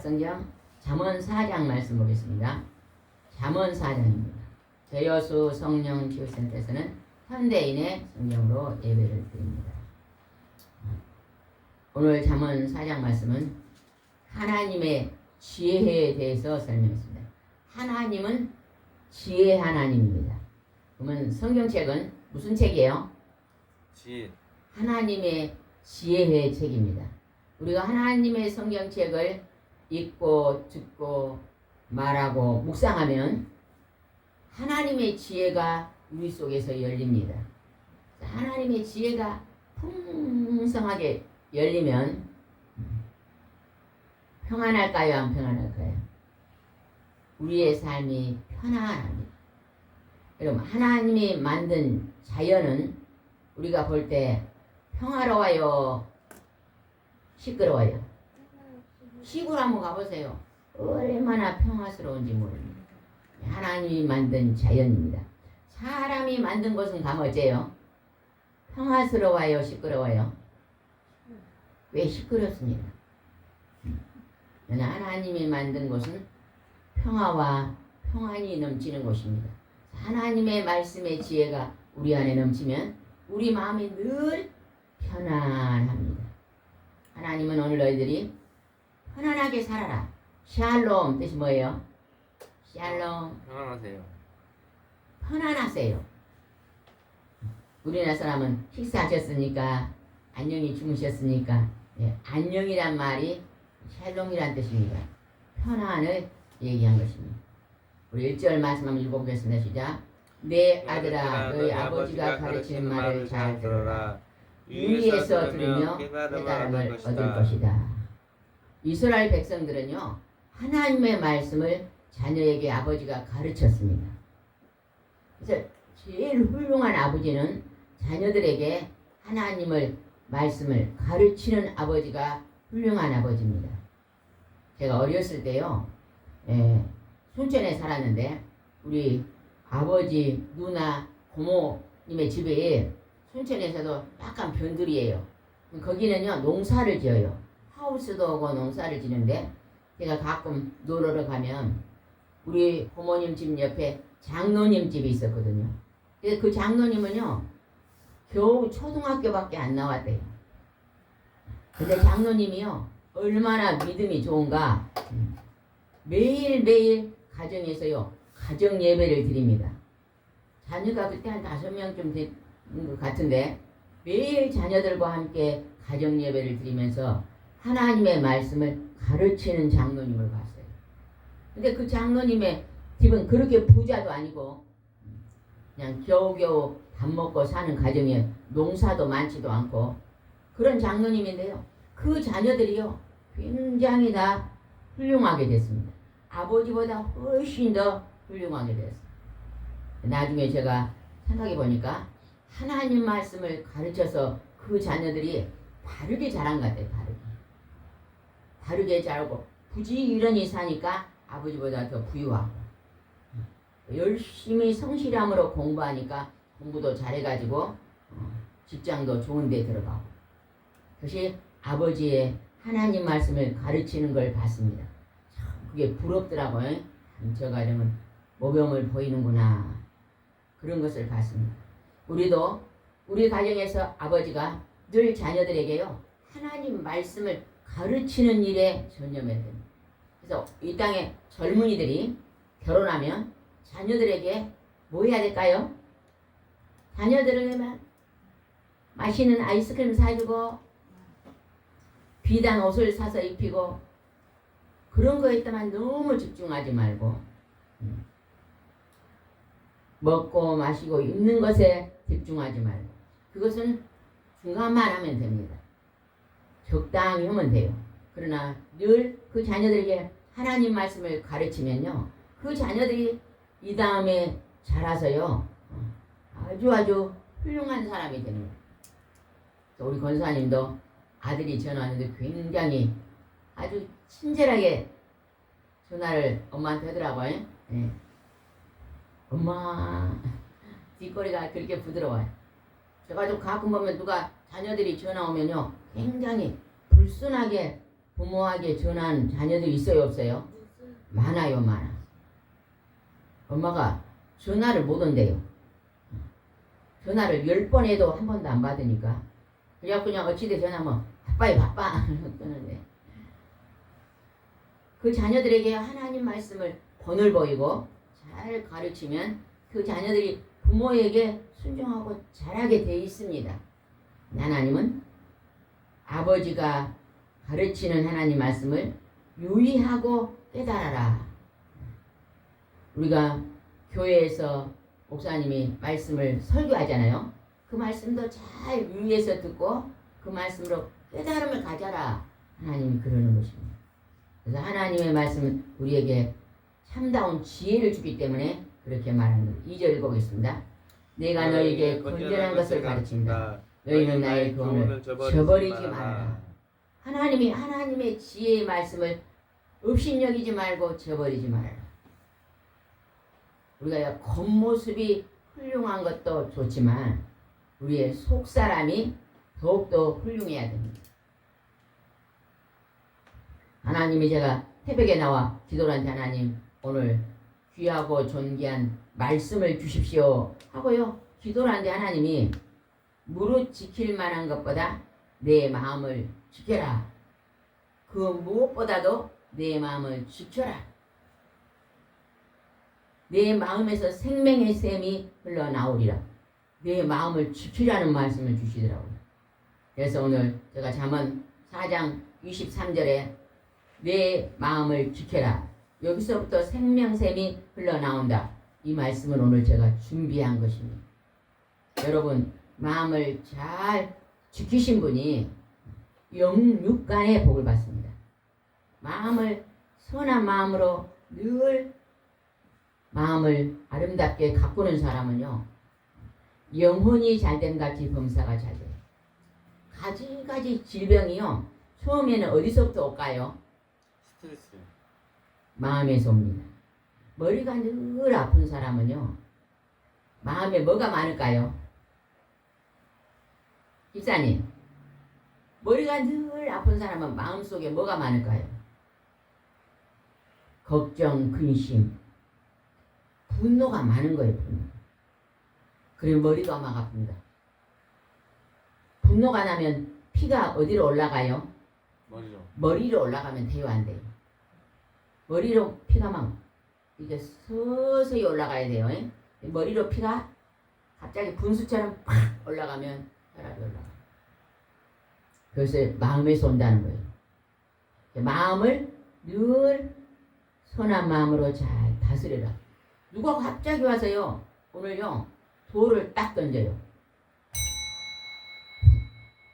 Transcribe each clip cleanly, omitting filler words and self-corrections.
성경 잠언 4장 말씀 보겠습니다. 잠언 4장입니다. 제여수 성령 치유센터에서는 현대인의 성경으로 예배를 드립니다. 오늘 잠언 4장 말씀은 하나님의 지혜에 대해서 설명했습니다. 하나님은 지혜 하나님입니다. 그러면 성경책은 무슨 책이에요? 지혜. 하나님의 지혜의 책입니다. 우리가 하나님의 성경책을 읽고 듣고 말하고 묵상하면 하나님의 지혜가 우리 속에서 열립니다. 하나님의 지혜가 풍성하게 열리면 평안할까요? 안 평안할까요? 우리의 삶이 편안합니다. 여러분, 하나님이 만든 자연은 우리가 볼 때 평화로워요? 시끄러워요? 시골 한번 가보세요. 얼마나 평화스러운지 모릅니다. 하나님이 만든 자연입니다. 사람이 만든 것은 가면 어째요? 평화스러워요? 시끄러워요? 왜 시끄럽습니까? 하나님이 만든 곳은 평화와 평안이 넘치는 곳입니다. 하나님의 말씀의 지혜가 우리 안에 넘치면 우리 마음이 늘 편안합니다. 하나님은 오늘 너희들이 편안하게 살아라. 샬롬 뜻이 뭐예요? 샬롬. 평안하세요. 편안하세요. 우리나라 사람은 식사하셨으니까 안녕히 주무셨으니까 안녕이란 말이 샬롬이란 뜻입니다. 편안을 얘기한 것입니다. 우리 1절 말씀 한번 읽어보겠습니다. 시작. 내 아들아 너희 아버지가 가르치는 말을 잘 들어라. 유의해서 들으며 깨달음을 얻을 것이다. 이스라엘 백성들은요 하나님의 말씀을 자녀에게 아버지가 가르쳤습니다. 그래서 제일 훌륭한 아버지는 자녀들에게 하나님을 말씀을 가르치는 아버지가 훌륭한 아버지입니다. 제가 어렸을 때요 순천에 살았는데 우리 아버지, 누나, 고모님의 집에 순천에서도 약간 변두리예요. 거기는요 농사를 지어요. 하우스도 오고 농사를 지는데 제가 가끔 놀러 가면 우리 고모님 집 옆에 장로님 집이 있었거든요. 그래서 그 장로님은요 겨우 초등학교밖에 안 나왔대요. 근데 장로님이요 얼마나 믿음이 좋은가. 매일매일 가정에서요 가정 예배를 드립니다. 자녀가 그때 한 5명쯤 된 것 같은데 매일 자녀들과 함께 가정 예배를 드리면서 하나님의 말씀을 가르치는 장로님을 봤어요. 근데 그 장로님의 집은 그렇게 부자도 아니고 그냥 겨우겨우 밥 먹고 사는 가정에 농사도 많지도 않고 그런 장로님인데요. 그 자녀들이요 굉장히 다 훌륭하게 됐습니다. 아버지보다 훨씬 더 훌륭하게 됐어요. 나중에 제가 생각해 보니까 하나님 말씀을 가르쳐서 그 자녀들이 바르게 자란 것 같아요. 바르게 자라고 부지런히 사니까 아버지보다 더 부유하고 열심히 성실함으로 공부하니까 공부도 잘해가지고 직장도 좋은 데 들어가고 그것이 아버지의 하나님 말씀을 가르치는 걸 봤습니다. 참 그게 부럽더라고요. 저 가정은 모범을 보이는구나 그런 것을 봤습니다. 우리도 우리 가정에서 아버지가 늘 자녀들에게요 하나님 말씀을 가르치는 일에 전념해야 됩니다. 그래서 이 땅에 젊은이들이 결혼하면 자녀들에게 뭐 해야 될까요? 자녀들에게만 맛있는 아이스크림 사주고 비단 옷을 사서 입히고 그런 거에만 너무 집중하지 말고 먹고 마시고 입는 것에 집중하지 말고 그것은 중간만 하면 됩니다. 적당히 하면 돼요. 그러나 늘 그 자녀들에게 하나님 말씀을 가르치면요 그 자녀들이 이 다음에 자라서요 아주 훌륭한 사람이 되는 거예요. 우리 권사님도 아들이 전화 왔는데 굉장히 아주 친절하게 전화를 엄마한테 하더라고요. 네. 엄마 뒷거리가 그렇게 부드러워요. 제가 좀 가끔 보면 누가 자녀들이 전화 오면요 굉장히 불순하게 부모에게 전한 자녀들 있어요, 없어요? 많아요, 많아. 엄마가 전화를 못 온대요. 전화를 10번 해도 한 번도 안 받으니까. 그냥 어찌돼 전화하면 바빠. 그러는데. 그 자녀들에게 하나님 말씀을 본을 보이고 잘 가르치면 그 자녀들이 부모에게 순종하고 잘하게 돼 있습니다. 하나님은 아버지가 가르치는 하나님 말씀을 유의하고 깨달아라. 우리가 교회에서 목사님이 말씀을 설교하잖아요. 그 말씀도 잘 유의해서 듣고 그 말씀으로 깨달음을 가져라. 하나님이 그러는 것입니다. 그래서 하나님의 말씀은 우리에게 참다운 지혜를 주기 때문에 그렇게 말하는 거예요. 2절 읽어보겠습니다. 내가 너에게 건전한 것을 가르친다. 너희는 나의 교훈을 저버리지 말아라. 하나님의 지혜의 말씀을 업신여기지 말고 저버리지 말아라. 우리가 겉모습이 훌륭한 것도 좋지만 우리의 속사람이 더욱더 훌륭해야 됩니다. 하나님이 제가 새벽에 나와 기도를 한 하나님 오늘 귀하고 존귀한 말씀을 주십시오 하고요. 기도를 하는데 하나님이 무릇 지킬 만한 것보다 내 마음을 지켜라. 그 무엇보다도 내 마음을 지켜라. 내 마음에서 생명의 샘이 흘러나오리라. 내 마음을 지키라는 말씀을 주시더라고요. 그래서 오늘 제가 잠언 4장 23절에 내 마음을 지켜라. 여기서부터 생명샘이 흘러나온다. 이 말씀을 오늘 제가 준비한 것입니다. 여러분 마음을 잘 지키신 분이 영육간의 복을 받습니다. 마음을 선한 마음으로 늘 마음을 아름답게 가꾸는 사람은요 영혼이 잘됨 같이 범사가 잘 돼요. 가지가지 질병이요 처음에는 어디서부터 올까요? 스트레스. 마음에서 옵니다. 머리가 늘 아픈 사람은요 마음에 뭐가 많을까요? 집사님, 머리가 늘 아픈 사람은 마음속에 뭐가 많을까요? 걱정, 근심, 분노가 많은 거예요. 분노. 그리고 머리가 막 아픕니다. 분노가 나면 피가 어디로 올라가요? 머리로 올라가면 돼요, 안 돼요? 머리로 피가 막 이게 서서히 올라가야 돼요. 머리로 피가 갑자기 분수처럼 팍 올라가면 혈압이 올라가요. 그래서 마음에서 온다는 거예요. 마음을 늘 선한 마음으로 잘 다스려라. 누가 갑자기 와서요 오늘요 돌을 딱 던져요.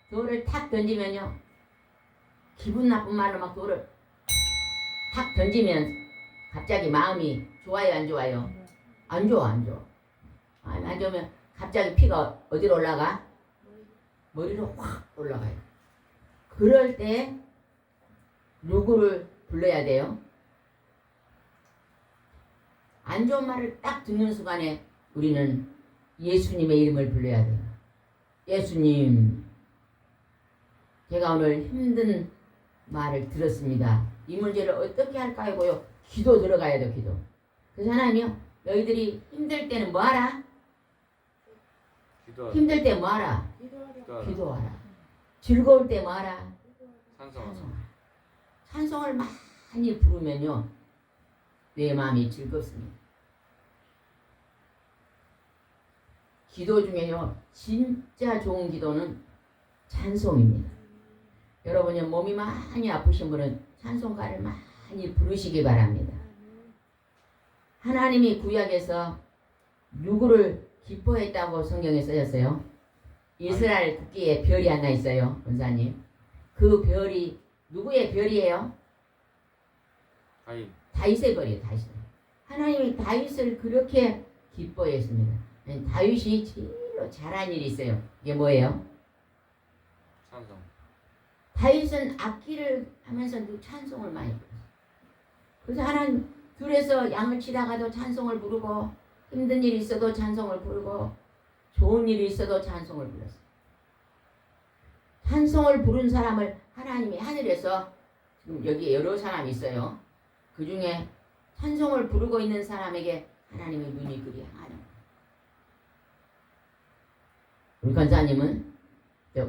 돌을 탁 던지면요 기분 나쁜 말로 막 돌을 탁 던지면 갑자기 마음이 좋아요 안 좋아요? 안 좋아. 안 좋으면 갑자기 피가 어디로 올라가? 머리로 확 올라가요. 그럴 때 누구를 불러야 돼요? 안 좋은 말을 딱 듣는 순간에 우리는 예수님의 이름을 불러야 돼요. 예수님, 제가 오늘 힘든 말을 들었습니다. 이 문제를 어떻게 할까요? 기도 들어가야 돼요. 기도. 그래서 하나님이요 너희들이 힘들 때는 뭐하라? 기도하라. 힘들 때 뭐하라? 기도하라. 즐거울 때 뭐하라? 찬송하라. 찬송을 많이 부르면요 내 마음이 즐겁습니다. 기도 중에요 진짜 좋은 기도는 찬송입니다. 여러분이 몸이 많이 아프신 분은 찬송가를 많이 부르시기 바랍니다. 하나님이 구약에서 누구를 기뻐했다고 성경에 써졌어요? 이스라엘 국기에 별이 하나 있어요. 원사님. 그 별이 누구의 별이에요? 다윗의 별이에요. 다윗. 하나님이 다윗을 그렇게 기뻐했습니다. 다윗이 제일 잘한 일이 있어요. 이게 뭐예요? 찬송. 다윗은 악기를 하면서 찬송을 많이 불렀어요. 그래서 하나님 들에서 양을 치다가도 찬송을 부르고 힘든 일이 있어도 찬송을 부르고 좋은 일이 있어도 찬송을 불렀어요. 찬송을 부른 사람을 하나님이 하늘에서 지금 여기 여러 사람이 있어요. 그 중에 찬송을 부르고 있는 사람에게 하나님의 눈이 그리 향하는 거예요. 우리 권사님은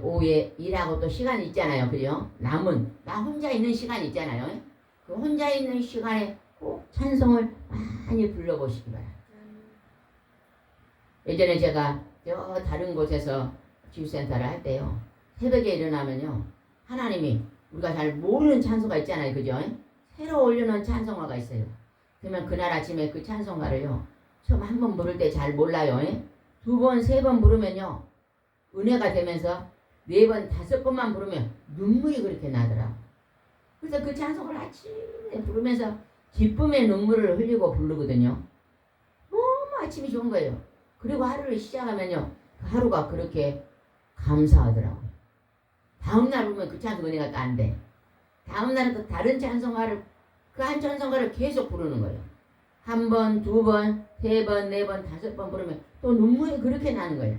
오후에 일하고 또 시간이 있잖아요. 그죠? 남은 나 혼자 있는 시간이 있잖아요. 그 혼자 있는 시간에 꼭 찬송을 많이 불러보시기 바랍니다. 예전에 제가 저 다른 곳에서 치유센터를 할 때요. 새벽에 일어나면요. 하나님이 우리가 잘 모르는 찬송가 있잖아요. 그죠? 새로 올려놓은 찬송가가 있어요. 그러면 그날 아침에 그 찬송가를요. 처음 한 번 부를 때 잘 몰라요. 두 번, 세 번 부르면요. 은혜가 되면서 네 번, 다섯 번만 부르면 눈물이 그렇게 나더라고. 그래서 그 찬송을 아침에 부르면서 기쁨의 눈물을 흘리고 부르거든요. 너무 아침이 좋은 거예요. 그리고 하루를 시작하면요. 그 하루가 그렇게 감사하더라고요. 다음날 부르면 그 찬송 은혜가 또 안 돼. 다음날은 또 다른 찬송가를 그 한 찬송가를 계속 부르는 거예요. 한 번, 두 번, 세 번, 네 번, 다섯 번 부르면 또 눈물이 그렇게 나는 거예요.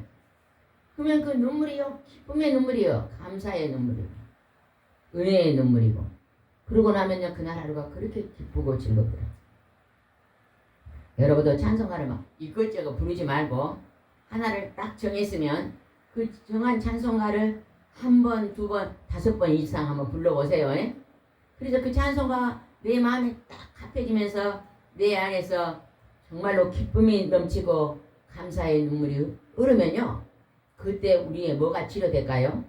그러면 그 눈물이요. 기쁨의 눈물이요. 감사의 눈물이고 은혜의 눈물이고 그러고 나면요. 그날 하루가 그렇게 기쁘고 즐겁더라고요. 여러분도 찬송가를 막 이것저것 부르지 말고 하나를 딱 정했으면 그 정한 찬송가를 한 번, 두 번, 다섯 번 이상 한번 불러보세요. 그래서 그 찬송가 내 마음에 딱 합해지면서 내 안에서 정말로 기쁨이 넘치고 감사의 눈물이 흐르면요. 그때 우리의 뭐가 치료될까요?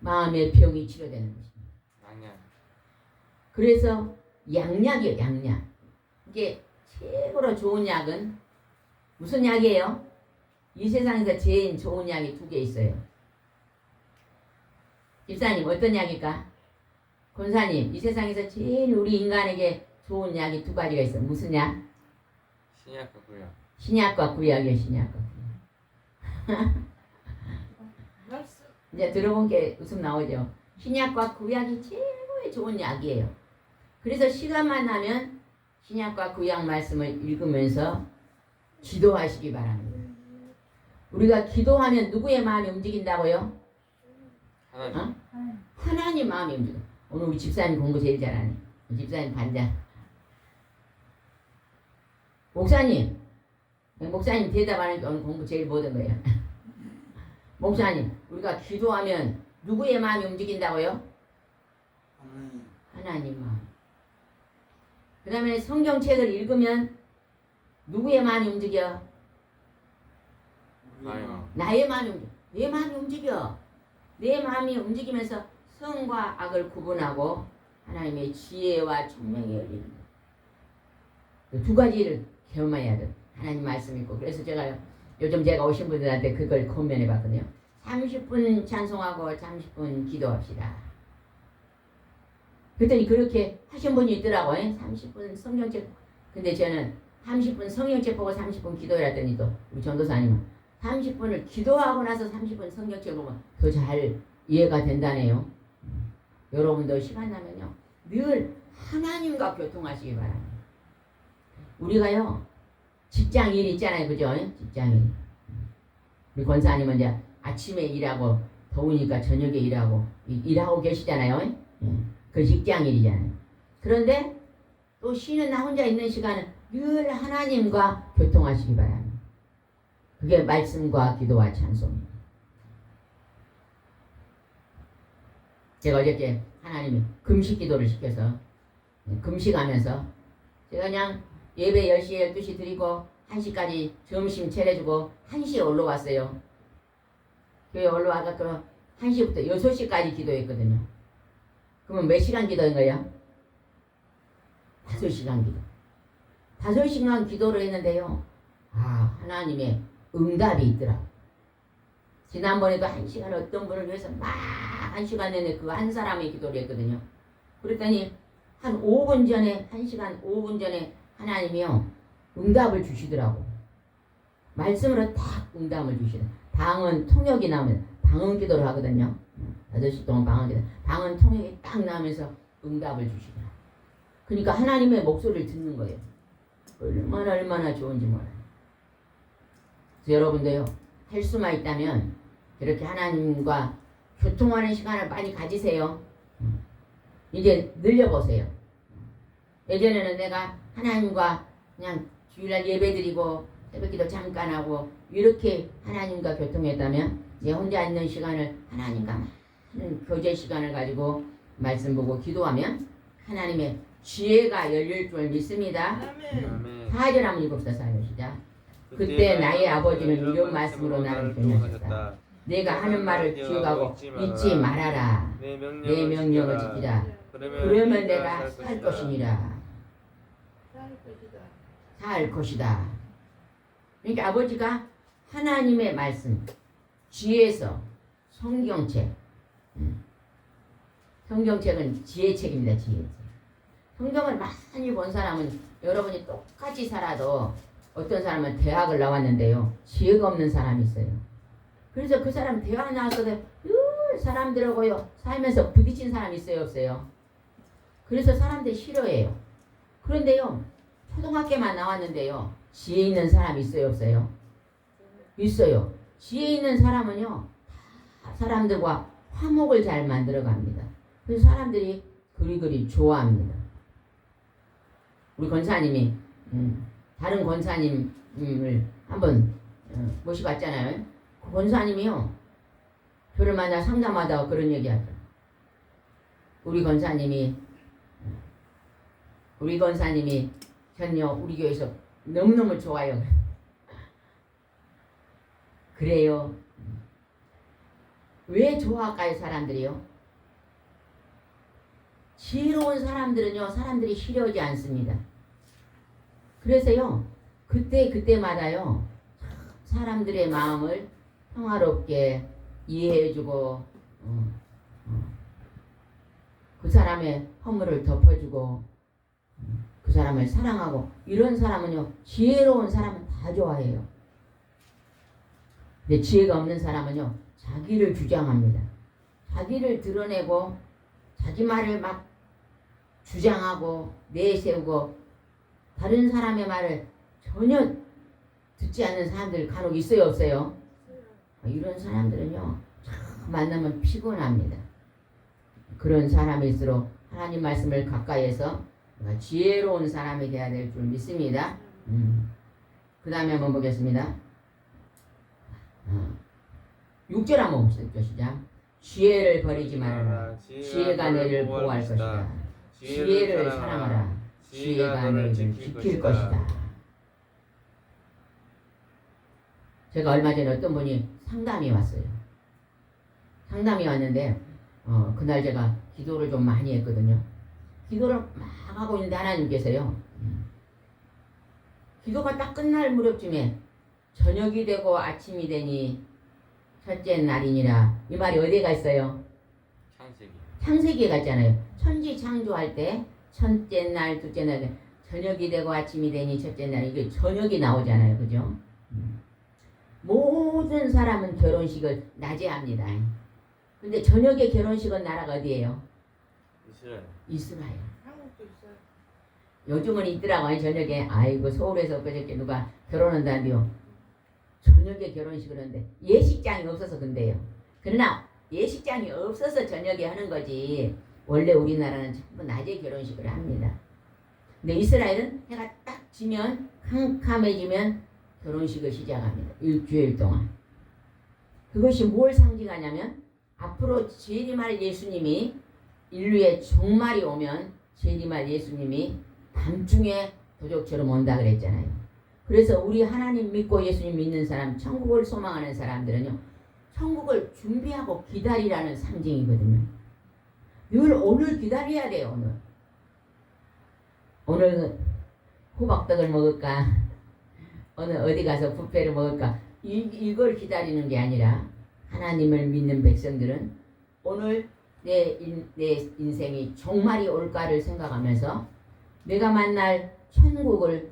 마음의 병이 치료되는 것입니다. 양양. 그래서 양약이에요. 양약. 이게 최고로 좋은 약은 무슨 약이에요? 이 세상에서 제일 좋은 약이 두 개 있어요. 집사님 어떤 약일까? 권사님 이 세상에서 제일 우리 인간에게 좋은 약이 두 가지가 있어요. 무슨 약? 신약과 구약. 신약과 구약이에요. 신약과 구약. 이제 들어본 게 웃음 나오죠. 신약과 구약이 최고의 좋은 약이에요. 그래서 시간만 나면 신약과 구약 말씀을 읽으면서 기도하시기 바랍니다. 우리가 기도하면 누구의 마음이 움직인다고요? 하나님. 어? 하나님 마음이 움직여. 오늘 우리 집사님 공부 제일 잘하네. 우리 집사님 반장. 목사님 대답하는 게 오늘 공부 제일 못한 거예요. 목사님, 우리가 기도하면 누구의 마음이 움직인다고요? 하나님 마음. 그 다음에 성경책을 읽으면 누구의 마음이 움직여? 나의 마음. 나의 마음이 움직여. 내 마음이 움직여. 내 마음이 움직이면서 선과 악을 구분하고 하나님의 지혜와 총명이 열리는 거예요. 두 가지를 경험해야 돼. 하나님 말씀 있고. 그래서 요즘 제가 오신 분들한테 그걸 권면해 봤거든요. 30분 찬송하고 30분 기도합시다. 그랬더니 그렇게 하신 분이 있더라고요. 30분 성경책. 근데 저는 30분 성경책 보고 30분 기도해라 했더니 또 우리 전도사님은 30분을 기도하고 나서 30분 성경책 보면 더 잘 이해가 된다네요. 여러분도 시간 나면요. 늘 하나님과 교통하시기 바랍니다. 우리가요. 직장 일 있잖아요. 그죠? 직장 일. 우리 권사님은 이제 아침에 일하고 더우니까 저녁에 일하고 계시잖아요. 그 직장 일이잖아요. 그런데 또 쉬는 나 혼자 있는 시간은 늘 하나님과 교통하시기 바랍니다. 그게 말씀과 기도와 찬송입니다. 제가 어저께 하나님이 금식 기도를 시켜서 금식하면서 제가 그냥 예배 10시, 12시 드리고 1시까지 점심 차려주고 1시에 올라왔어요. 교회 올라와서 또 1시부터 6시까지 기도했거든요. 그러면 몇 시간 기도한 거예요? 5시간 기도. 5시간 기도를 했는데요. 하나님의 응답이 있더라고요. 지난번에도 1시간 어떤 분을 위해서 막 1시간 내내 그 한 사람의 기도를 했거든요. 그랬더니 한 5분 전에 1시간 5분 전에 하나님이요 응답을 주시더라고. 말씀으로 딱 응답을 주시더라고. 방언 통역이 나오면 방언 기도를 하거든요. 8시 동안 방언 기도. 방언 통역이 딱 나오면서 응답을 주시더라고. 그러니까 하나님의 목소리를 듣는 거예요. 얼마나 좋은지 몰라요. 그래서 여러분도요 할 수만 있다면 이렇게 하나님과 교통하는 시간을 많이 가지세요. 이제 늘려보세요. 예전에는 내가 하나님과 그냥 주일날 예배드리고 새벽기도 잠깐 하고 이렇게 하나님과 교통했다면 이제 혼자 있는 시간을 하나님과 많은 교제 시간을 가지고 말씀 보고 기도하면 하나님의 지혜가 열릴 줄 믿습니다. 아멘. 4절 한번 읽읍시다. 4절 시작. 그때 나의 아버지는 이런 말씀으로 나를 교훈하셨다. 내가 하는 말을 기억하고 잊지 말아라. 내 내 명령을 지키라. 그러면 내가 살 것이니라. 살 것이다. 그러니까 아버지가 하나님의 말씀, 지혜서, 성경책. 성경책은 지혜책입니다. 지혜책. 성경을 많이 본 사람은 여러분이 똑같이 살아도 어떤 사람은 대학을 나왔는데요. 지혜가 없는 사람이 있어요. 그래서 그 사람 대학 나왔어도 늘 사람들하고요 살면서 부딪힌 사람이 있어요, 없어요? 그래서 사람들이 싫어해요. 그런데요, 초등학교만 나왔는데요, 지혜 있는 사람이 있어요, 없어요? 있어요. 지혜 있는 사람은요, 다 사람들과 화목을 잘 만들어 갑니다. 그래서 사람들이 그리 좋아합니다. 우리 권사님이 다른 권사님을 한번 모시고 왔잖아요. 그 권사님이요, 저를 만나 상담하다가 그런 얘기하죠. 우리 권사님이 전요 우리 교회에서 너무너무 좋아요. 그래요. 왜 좋아할까요, 사람들이요? 지혜로운 사람들은요, 사람들이 싫어하지 않습니다. 그래서요, 그때마다요, 사람들의 마음을 평화롭게 이해해주고, 그 사람의 허물을 덮어주고, 그 사람을 사랑하고, 이런 사람은요, 지혜로운 사람은 다 좋아해요. 근데 지혜가 없는 사람은요, 자기를 주장합니다. 자기를 드러내고, 자기 말을 막 주장하고, 내세우고, 다른 사람의 말을 전혀 듣지 않는 사람들 간혹 있어요, 없어요? 이런 사람들은요, 참 만나면 피곤합니다. 그런 사람일수록 하나님 말씀을 가까이에서 지혜로운 사람이 되어야 될 줄 믿습니다. 그 다음에 한번 보겠습니다. 6절 한번 봅시다. 시작. 지혜를 버리지 말아라. 지혜가 너를 보호할 것이다. 지혜를 사랑하라. 지혜가 너를 지킬 것이다. 제가 얼마 전에 어떤 분이 상담이 왔어요. 상담이 왔는데 그날 제가 기도를 좀 많이 했거든요. 기도를 막 하고 있는데 하나님께서요, 기도가 딱 끝날 무렵쯤에 저녁이 되고 아침이 되니 첫째 날이니라. 이 말이 어디에 가 있어요? 창세기. 창세기에 갔잖아요. 천지 창조할 때 첫째 날, 둘째 날, 저녁이 되고 아침이 되니 첫째 날, 이게 저녁이 나오잖아요. 그죠? 모든 사람은 결혼식을 낮에 합니다. 근데 저녁에 결혼식은 나라가 어디예요? 이스라엘. 이스라엘. 한국도 있어요. 요즘은 있더라고요. 저녁에. 아이고, 서울에서 그저께 누가 결혼한다는데요. 저녁에 결혼식을 하는데 예식장이 없어서 근데요. 그러나 예식장이 없어서 저녁에 하는 거지, 원래 우리나라는 전부 낮에 결혼식을 합니다. 근데 이스라엘은 해가 딱 지면, 캄캄해지면 결혼식을 시작합니다. 일주일 동안. 그것이 뭘 상징하냐면, 앞으로 재림할 예수님이, 인류의 종말이 오면 재림할 예수님이 밤중에 도적처럼 온다 그랬잖아요. 그래서 우리 하나님 믿고 예수님 믿는 사람, 천국을 소망하는 사람들은요, 천국을 준비하고 기다리라는 상징이거든요. 늘 오늘 기다려야 돼요. 오늘 호박떡을 먹을까? 오늘 어디 가서 뷔페를 먹을까? 이걸 기다리는 게 아니라, 하나님을 믿는 백성들은 오늘 내 인생이 종말이 올까를 생각하면서 내가 만날 천국을,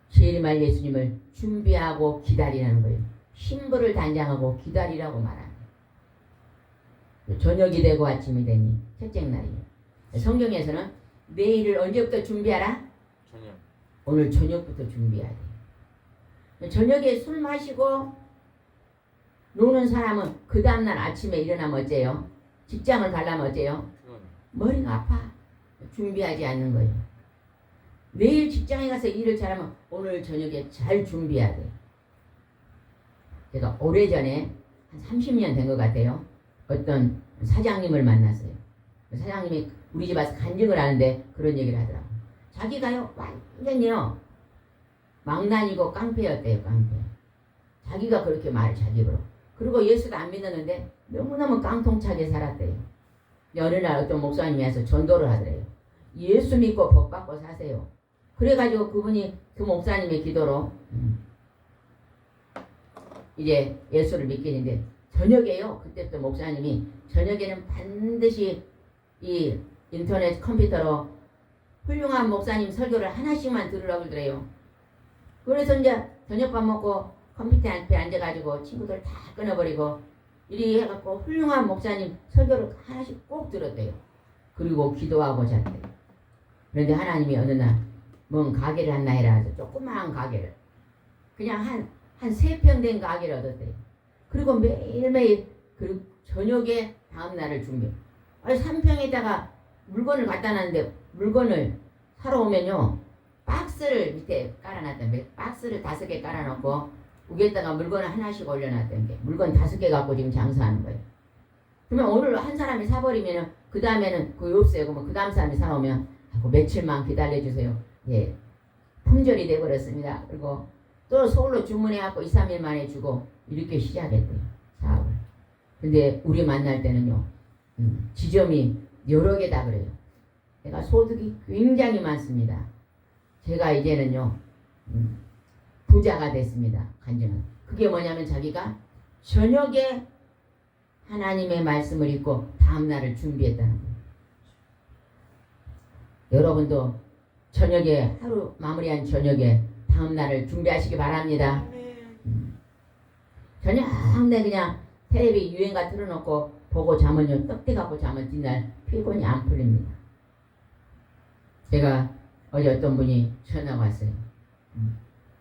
재림할 예수님을 준비하고 기다리라는 거예요. 신부를 단장하고 기다리라고 말합니다. 저녁이 되고 아침이 되니 첫째 날이에요. 성경에서는 내일을 언제부터 준비하라? 저녁. 오늘 저녁부터 준비해야 돼요. 저녁에 술 마시고 노는 사람은 그 다음날 아침에 일어나면 어째요? 직장을 가려면 어째요? 머리가 아파. 준비하지 않는 거예요. 내일 직장에 가서 일을 잘하면 오늘 저녁에 잘 준비해야 돼. 제가 오래전에 한 30년 된 것 같아요. 어떤 사장님을 만났어요. 사장님이 우리 집 와서 간증을 하는데 그런 얘기를 하더라고요. 자기가요 완전히요 망나니고 깡패였대요. 깡패. 자기가 그렇게 말을 자기 입으로. 그리고 예수도 안 믿었는데 너무너무 깡통차게 살았대요. 어느 날 어떤 목사님이 와서 전도를 하더래요. 예수 믿고 복 받고 사세요. 그래가지고 그분이 그 목사님의 기도로 이제 예수를 믿게 됐는데 저녁에요. 그때부터 목사님이 저녁에는 반드시 이 인터넷 컴퓨터로 훌륭한 목사님 설교를 하나씩만 들으라고 그러더래요. 그래서 이제 저녁밥 먹고 컴퓨터 앞에 앉아가지고 친구들 다 끊어버리고 이리 해갖고 훌륭한 목사님 설교를 하나씩 꼭 들었대요. 그리고 기도하고 잤대요. 그런데 하나님이 어느 날 뭔 가게를 한나 해라 해서 조그마한 가게를 그냥 한 3평 된 가게를 얻었대요. 그리고 매일매일 그 저녁에 다음날을 준비해. 3평에다가 물건을 갖다 놨는데 물건을 사러 오면요 박스를 밑에 깔아놨던 박스를 5개 깔아놓고 위에다가 물건을 하나씩 올려놨던 게 물건 5개 갖고 지금 장사하는 거예요. 그러면 오늘 한 사람이 사버리면은 그 다음에는 그게 없어요. 그러면 그 다음 사람이 사오면 며칠만 기다려주세요. 예, 품절이 돼버렸습니다. 그리고 또 서울로 주문해갖고 2, 3일 만에 주고 이렇게 시작했대요. 사업을. 근데 우리 만날 때는요 지점이 여러 개다 그래요. 내가 소득이 굉장히 많습니다. 제가 이제는요 부자가 됐습니다. 간증은. 그게 뭐냐면 자기가 저녁에 하나님의 말씀을 읽고 다음날을 준비했다는 거예요. 여러분도 저녁에 하루 마무리한 저녁에 다음날을 준비하시기 바랍니다. 저녁 내 그냥 텔레비 유행가 틀어놓고 보고 자면요 떡대갖고 자면 뒷날 피곤이 안 풀립니다. 제가 어제 어떤 분이 전화가 왔어요.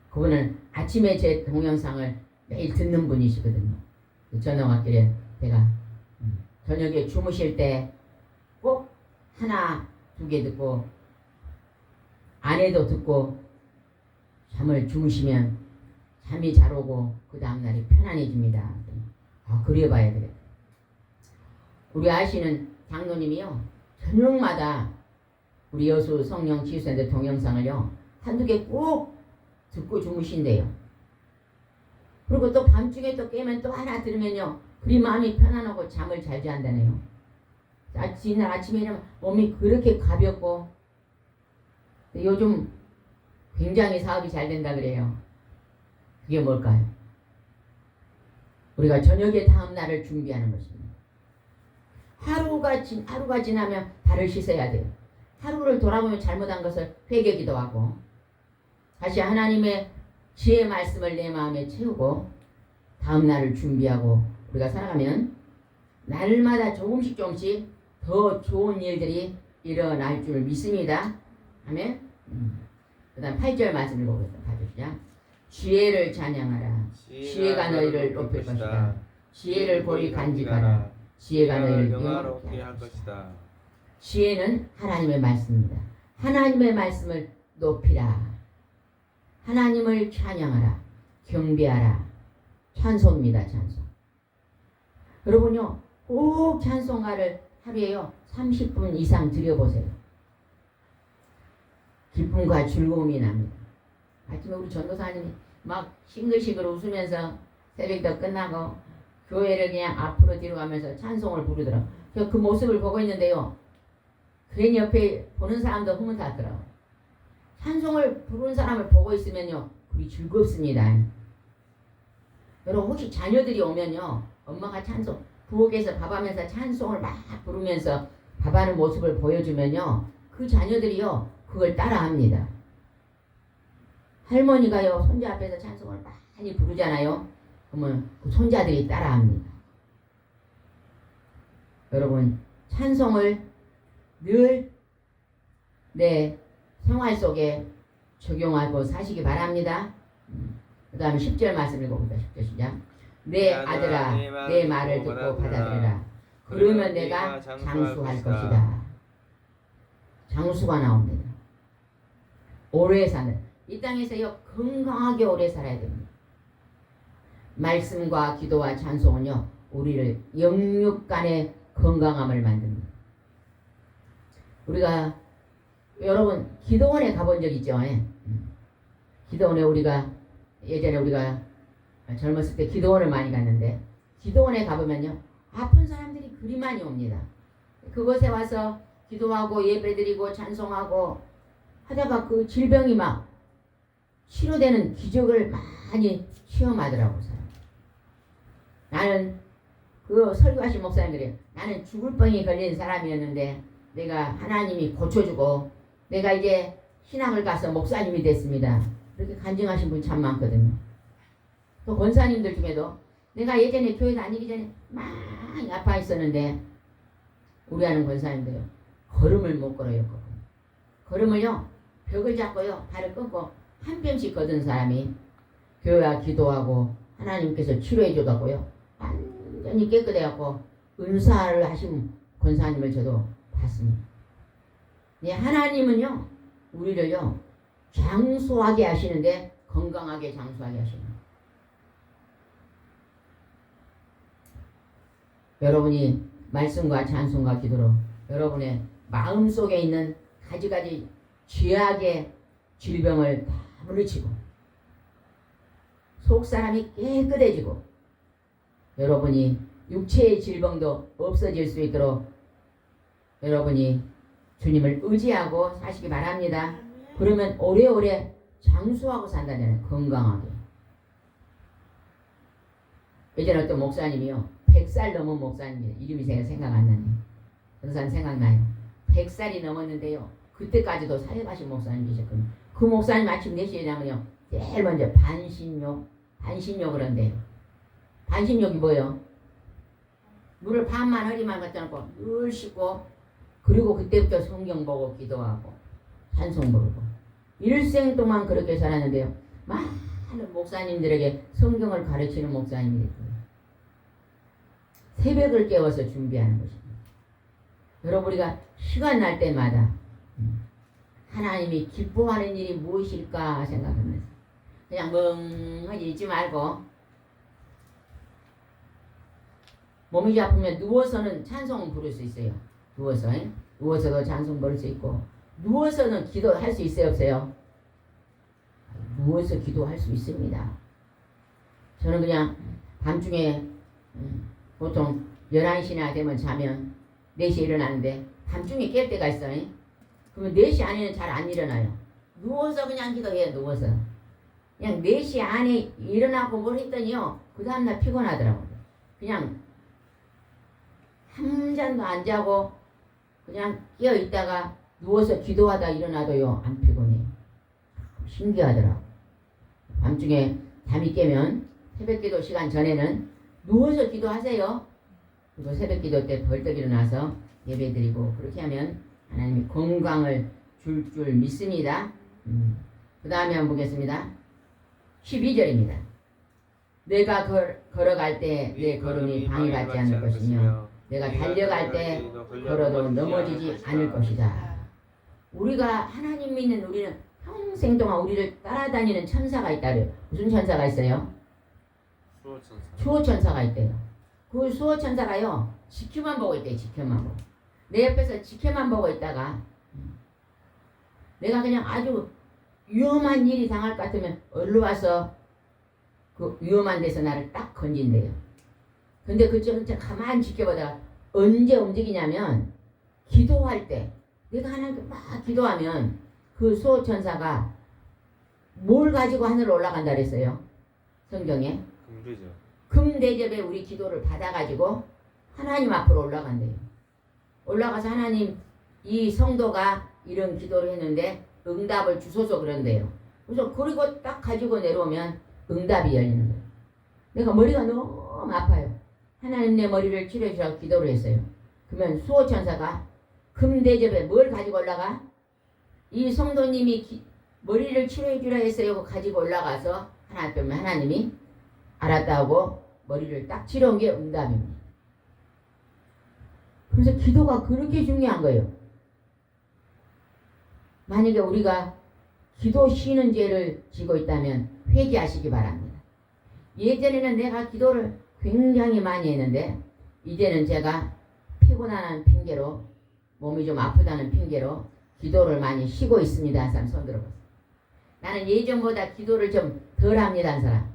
그분은 아침에 제 동영상을 매일 듣는 분이시거든요. 전화가 왔길래 제가 저녁에 주무실 때 꼭 하나, 2개 듣고 아내도 듣고 잠을 주무시면 잠이 잘 오고 그 다음날이 편안해집니다. 그래 봐야 되겠다. 우리 아시는 장로님이요 저녁마다 우리 여수 성령 치유센터 동영상을요 1-2개 꼭 듣고 주무신대요. 그리고 또 밤중에 또 깨면 또 하나 들으면요 그리 마음이 편안하고 잠을 잘 잔다네요. 지난 아침에 일어나면 몸이 그렇게 가볍고 요즘 굉장히 사업이 잘 된다 그래요. 그게 뭘까요? 우리가 저녁에 다음날을 준비하는 것입니다. 하루가 지나면 발을 씻어야 돼요. 하루를 돌아보면 잘못한 것을 회개기도 하고 다시 하나님의 지혜 말씀을 내 마음에 채우고 다음날을 준비하고 우리가 살아가면 날마다 조금씩 더 좋은 일들이 일어날 줄 믿습니다. 아멘. 그 다음 8절 말씀 읽어보겠습니다. 봐주시죠. 지혜를 찬양하라. 지혜가 너희를 높일 것이다. 지혜를 보리 간직하라. 지혜가 너희를 영화롭게 할 것이다. 지혜는 하나님의 말씀입니다. 하나님의 말씀을 높이라. 하나님을 찬양하라. 경배하라. 찬송입니다. 찬송. 여러분요 꼭 찬송가를 하루에요 30분 이상 드려보세요. 기쁨과 즐거움이 납니다. 아침에 우리 전도사님이 막 싱글싱글 웃으면서 새벽도 끝나고 교회를 그냥 앞으로 뒤로 가면서 찬송을 부르더라고요. 그 모습을 보고 있는데요 괜히 옆에 보는 사람도 흐뭇하더라고요. 찬송을 부르는 사람을 보고 있으면요 그리 즐겁습니다. 여러분 혹시 자녀들이 오면요 엄마가 찬송 부엌에서 밥하면서 찬송을 막 부르면서 밥하는 모습을 보여주면요 그 자녀들이요 그걸 따라합니다. 할머니가요 손자 앞에서 찬송을 많이 부르잖아요. 그러면 그 손자들이 따라합니다. 여러분 찬송을 늘 내 생활 속에 적용하고 사시기 바랍니다. 그 다음에 10절 말씀 읽어봅니다. 10절 시작. 내 아들아 내 말을 듣고 받아들여라. 그러면 내가 장수할 것이다. 장수가 나옵니다. 오래 사는 이 땅에서요 건강하게 오래 살아야 됩니다. 말씀과 기도와 찬송은요 우리를 영육간의 건강함을 만듭니다. 우리가 여러분 기도원에 가본 적 있죠? 예? 기도원에 우리가 예전에 우리가 젊었을 때 기도원을 많이 갔는데 기도원에 가보면요 아픈 사람들이 그리 많이 옵니다. 그곳에 와서 기도하고 예배드리고 찬송하고 하다가 그 질병이 막 치료되는 기적을 많이 체험하더라고요. 나는 그 설교하신 목사님들이 나는 죽을 병이 걸린 사람이었는데 내가 하나님이 고쳐주고 내가 이제 신학을 가서 목사님이 됐습니다. 그렇게 간증하신 분 참 많거든요. 또 권사님들 중에도 내가 예전에 교회 다니기 전에 많이 아파 있었는데 우리 하는 권사님들요 걸음을 못 걸어요. 걸음을요 벽을 잡고요 발을 끊고 한 뼘씩 걷은 사람이 교회와 기도하고 하나님께서 치료해 줘갖고요 완전히 깨끗해갖고 은사를 하신 권사님을 저도 봤습니다. 네, 하나님은요 우리를요 장수하게 하시는데 건강하게 장수하게 하십니다. 여러분이 말씀과 찬송과 기도로 여러분의 마음속에 있는 가지가지 죄악의 질병을 다 물리치고 속사람이 깨끗해지고 여러분이 육체의 질병도 없어질 수 있도록 여러분이 주님을 의지하고 사시기 바랍니다. 그러면 오래오래 장수하고 산다잖아요. 건강하게. 예전에 어떤 목사님이요 100살 넘은 목사님이에요. 이름이 제가 생각 안 나네요. 어떤 사람 생각나요. 100살이 넘었는데요 그때까지도 사역하신 목사님 계셨거든요. 그 목사님 아침 4시에 나면요 제일 먼저 반신욕 그런데요. 반신욕이 뭐예요? 물을 반만 허리만 갖다 놓고 늘 씻고 그리고 그때부터 성경 보고 기도하고 찬송 부르고 일생 동안 그렇게 살았는데요. 많은 목사님들에게 성경을 가르치는 목사님이 있고요. 새벽을 깨워서 준비하는 것입니다. 여러분 우리가 시간 날 때마다 하나님이 기뻐하는 일이 무엇일까 생각하면서 그냥 멍하니 있지 말고 몸이 아프면 누워서는 찬송을 부를 수 있어요. 누워서도 찬송 부를 수 있고 누워서는 기도할 수 있어요 없어요? 누워서 기도할 수 있습니다. 저는 그냥 밤중에 보통 11시나 되면 자면 4시에 일어나는데 밤중에 깰 때가 있어요. 그러면 4시 안에는 잘 안 일어나요. 누워서 그냥 기도해요. 누워서 그냥 4시 안에 일어나고 뭘 했더니요 그 다음날 피곤하더라고요. 그냥 한 잔도 안 자고 그냥 깨어 있다가 누워서 기도하다 일어나도요 안 피곤해요. 신기하더라고. 밤중에 잠이 깨면 새벽기도 시간 전에는 누워서 기도하세요. 그리고 새벽기도 때 벌떡 일어나서 예배드리고 그렇게 하면 하나님이 건강을 줄 믿습니다. 그 다음에 한번 보겠습니다. 12절입니다. 내가 걸어갈 때 내 걸음이 방해받지 않을 것이며 내가 달려갈 때 걸어도 넘어지지 않을 것이다. 우리가 하나님 믿는 우리는 평생 동안 우리를 따라다니는 천사가 있다래요. 무슨 천사가 있어요? 수호천사가 있대요. 그 수호천사가요 지켜만 보고 있대요. 지켜만 보고. 내 옆에서 지켜만 보고 있다가 내가 그냥 아주 위험한 일이 당할 것 같으면 얼른 와서 그 위험한 데서 나를 딱 건진대요. 근데 그쪽은 가만히 지켜보다가 언제 움직이냐면 기도할 때 내가 하나님께 막 기도하면 그 수호천사가 뭘 가지고 하늘로 올라간다 그랬어요. 성경에 금대접에 우리 기도를 받아가지고 하나님 앞으로 올라간대요. 올라가서 하나님 이 성도가 이런 기도를 했는데 응답을 주소서 그런대요. 그래서 그리고 딱 가지고 내려오면 응답이 열리는 거예요. 내가 머리가 너무 아파요. 하나님 내 머리를 치료해 주라고 기도를 했어요. 그러면 수호천사가 금대접에 뭘 가지고 올라가? 이 성도님이 머리를 치료해 주라 했어요. 가지고 올라가서 하나님이 알았다고 머리를 딱 치러온 게 응답입니다. 그래서 기도가 그렇게 중요한 거예요. 만약에 우리가 기도 쉬는 죄를 지고 있다면 회개하시기 바랍니다. 예전에는 내가 기도를 굉장히 많이 했는데 이제는 제가 피곤한 핑계로 몸이 좀 아프다는 핑계로 기도를 많이 쉬고 있습니다. 한 사람 손 들어보세요. 나는 예전보다 기도를 좀 덜 합니다. 한 사람.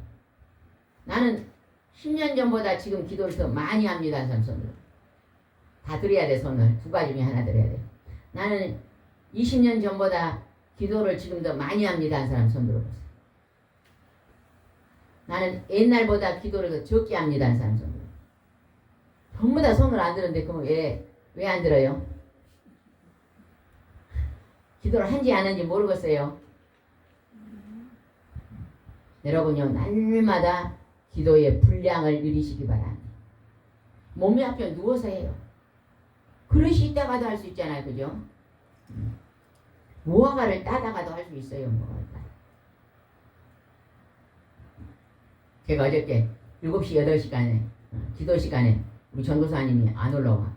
나는 10년 전보다 지금 기도를 더 많이 합니다. 한 사람 손 들어. 다 드려야 돼. 손을. 두 가지 중에 하나 드려야 돼. 나는 20년 전보다 기도를 지금 더 많이 합니다. 한 사람 손 들어보세요. 나는 옛날보다 기도를 더 적게 합니다. 한 사람 손 들어. 전부 다 손을 안 들었는데 그럼 왜 안 들어요? 기도를 한지 안 한지 모르겠어요. 여러분요, 날마다 기도의 분량을 누리시기 바랍니다. 몸이 아프면 누워서 해요. 그릇이 있다가도 할 수 있잖아요. 그죠? 무화과를 따다가도 할 수 있어요. 무화과. 제가 어저께 7시, 8시간에 기도 시간에 우리 전도사님이 안 올라와.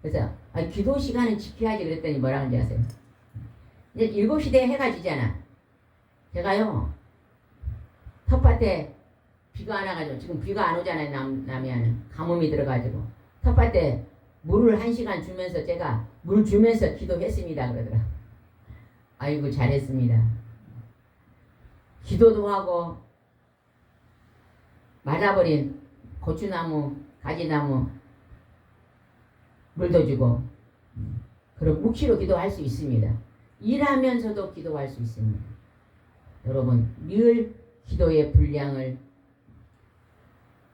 그래서 기도 시간은 지켜야지 그랬더니 뭐라 하는지 아세요? 이제 7시 되에 해가 지잖아. 제가요 텃밭에 비가 안 와가지고 지금 비가 안 오잖아요. 남해안은 가뭄이 들어가지고 텃밭에 물을 1시간 주면서 제가 물 주면서 기도했습니다. 그러더라. 아이고 잘했습니다. 기도도 하고 말라버린 고추나무, 가지나무 물도 주고 그럼 묵시로 기도할 수 있습니다. 일하면서도 기도할 수 있습니다. 여러분 늘 기도의 분량을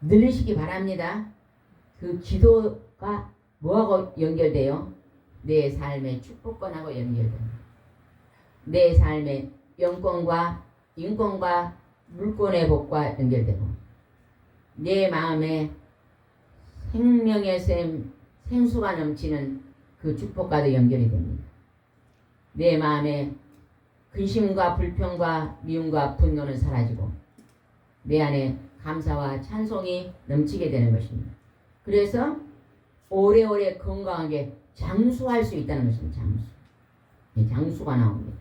늘리시기 바랍니다. 그 기도가 뭐하고 연결돼요? 내 삶의 축복권하고 연결됩니다. 내 삶의 영권과 인권과 물권의 복과 연결되고 내 마음에 생명의 샘, 생수가 넘치는 그 축복과도 연결이 됩니다. 내 마음에 근심과 불평과 미움과 분노는 사라지고 내 안에 감사와 찬송이 넘치게 되는 것입니다. 그래서 오래오래 건강하게 장수할 수 있다는 것입니다. 장수가 나옵니다.